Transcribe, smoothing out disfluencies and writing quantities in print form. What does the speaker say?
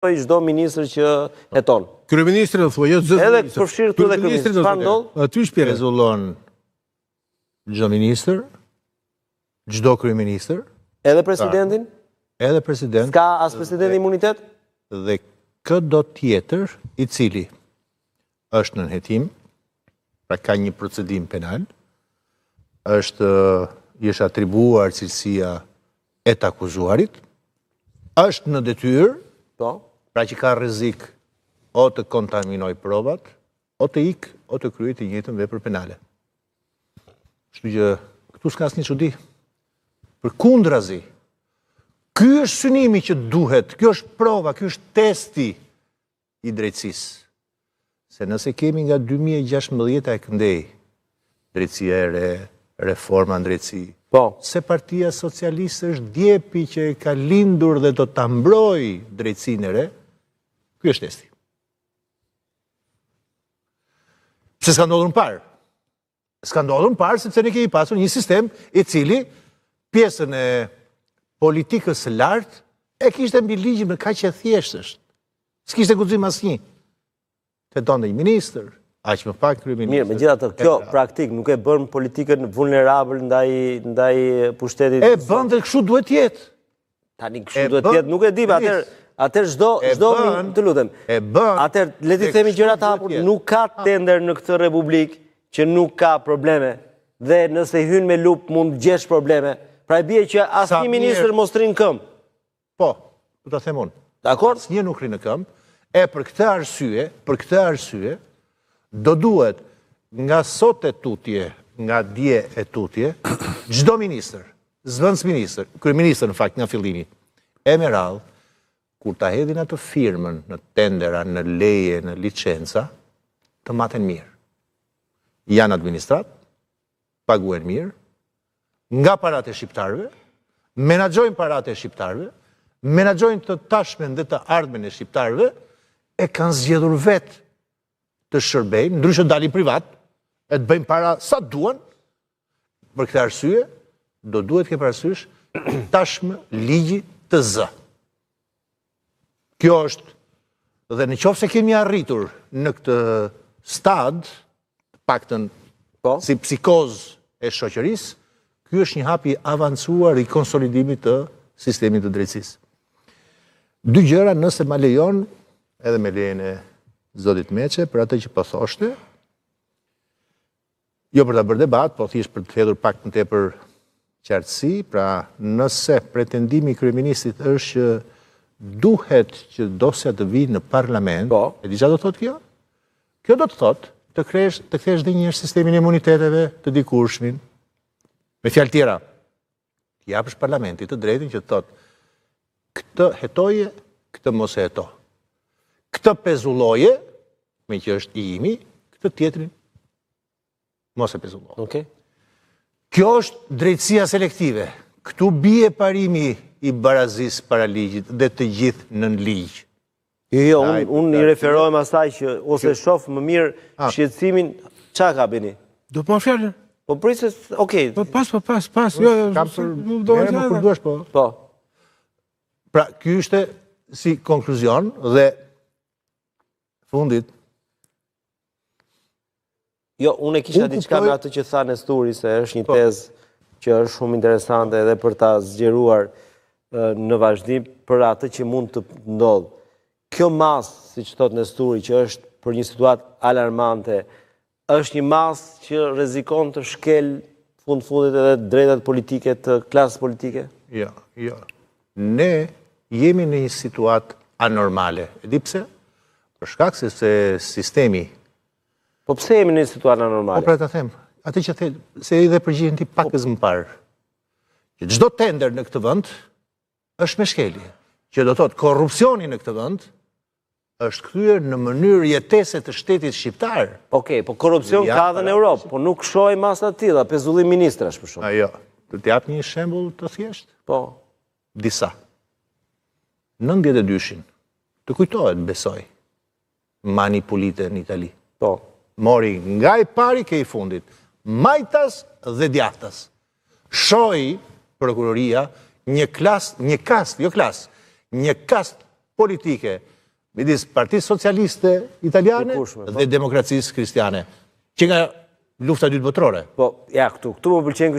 çdo ministër që heton. Kryeministri do thuaj, jo zë. Edhe përfshirë këtu dhe kryeministri. Çfarë ndodh? Aty shpjegoj. Pezullon çdo ministër, çdo kryeministër, Edhe presidentin? edhe president. Ska as presidenti imunitet? Dhe këdo tjetër i cili është në nënhetim, pra ka një procedim penal, i është atribuar cilësia e të akuzuarit, është në detyrë, pra që ka rrezik o të kontaminoj provat, o të ikë, o të kryej të njëjtën vepër penale. Kështu që këtu s'ka asnjë çudi. Përkundrazi, ky është synimi që duhet, kjo është prova, ky është testi i drejtësisë. Se nëse kemi nga 2016 e këndej, drejtësia e re, reforma në drejtësi, se Partia Socialiste është djepi që e ka lindur dhe do ta mbrojë drejtësinë e re, ky është testi. Pse s'ka ndodhur më parë? S'ka ndodhur më parë sepse ne kemi pasur një sistem i cili pjesën e politikës së lartë e kishte mbi ligjin me kaq e thjeshtësht. S'kishte guxim asnjë. Të donte një ministër, aq më pak kryeministër. Mirë, megjithatë, kjo praktik nuk e bën politikën vulnerabël ndaj pushtetit. E bën dhe kështu duhet jetë. Tani kështu duhet jetë, nuk e di, atëherë çdo të lutem. Atëherë le të themi gjëra të hapur, nuk ka tender në këtë republikë që nuk ka probleme dhe nëse hyn me lup mund gjesh probleme. Pra e bie që asnjë ministër mos rrin këmbë. Po, do ta them unë. Dakor? Asnjë nuk rrin në këmbë. E për këtë arsye, do duhet nga sot e tutje, nga dje e tutje, çdo ministër, zëvendës ministër, kryeministër në fakt nga fillimi, e me radhë, kur ta hedhin atë firmën në tendera, në leje, në licenca, të maten mirë. Janë administrat, paguen mirë, nga paratë e shqiptarëve, menaxhojnë paratë e shqiptarëve, menaxhojnë të tashmen dhe të ardhmen e shqiptarëve, e kanë zgjedhur vetë të shërbejnë, ndryshe dalin privat, e të bëjnë para sa duan, për këtë arsye, do duhet ke parasysh tashmë ligji të zë. Kjo është, dhe në qoftë se kemi arritur në këtë stad, paktën si psikozë e shoqërisë, ky është një hap i avancuar i konsolidimit të sistemit të drejtësisë. Dy gjëra nëse ma lejon, edhe me lejen e Zotit Meçe, për atë që po thoshte, jo për ta bërë debat, po thjesht për të hedhur pak më tepër qartësi, pra nëse pretendimi i kryeministit është që duhet që dosja të vijë në parlament, e di çfarë do thotë kjo? Kjo do të thotë të kthesh dhe një herë sistemin e imuniteteve të dikurshmin. Me fjalë tjera, të japësh parlamentit të drejtën që të thotë këtë hetoje, këtë mos e heto. Këtë pezulloje, me që është i imi, këtë tjetrin mos e pezulloje. Kjo është drejtësia selektive. Këtu bie parimi i barazis para ligjit dhe të gjithë nën ligj. Jo, unë i referohem asaj që ose shoh më mirë shqetësimin, çka ka Beni? Do po fjalën. Po prisë, okay. Pas. Kam për duash, po. Po. Pra, ky ishte si konkluzion dhe fundit. Jo, unë e kisha diçka me atë që tha Nesturi, se është një tezë që është shumë interesante edhe për ta zgjeruar në vazhdim për atë që mund të ndodhë. Kjo masë, siç thot Nesturi, që është për një situatë alarmante, është një masë që rrezikon të shkel fundit edhe drejtat politike të klasës politike? Jo. Ne jemi në një situatë anormale. E di pse? Për shkak se sistemi. Po pse jemi në një situatë anormale? Po pra ta them, atë që the, se edhe përgjigjen ti pakës më parë. Që çdo tender në këtë vend është me shkelje. Që do thotë korrupsioni në këtë vend është kthyer në mënyrë jetese të shtetit shqiptar. Okej, po korrupsion ka edhe në Europë, po nuk shohim masa të tilla, pezullim ministrash për shkak. Jo, do të jap një shembull të thjeshtë? Po. Disa. 92-shin, të kujtohet, besoj, manipulite në Itali. Po. Mori nga i pari ke i fundit, majtas dhe djathtas. Shohi prokuroria një kast politike midis Partisë Socialiste Italiane Dikushme, po. dhe Demokracisë Kristiane, që nga lufta e dytë botërore. Po, ja, këtu më pëlqen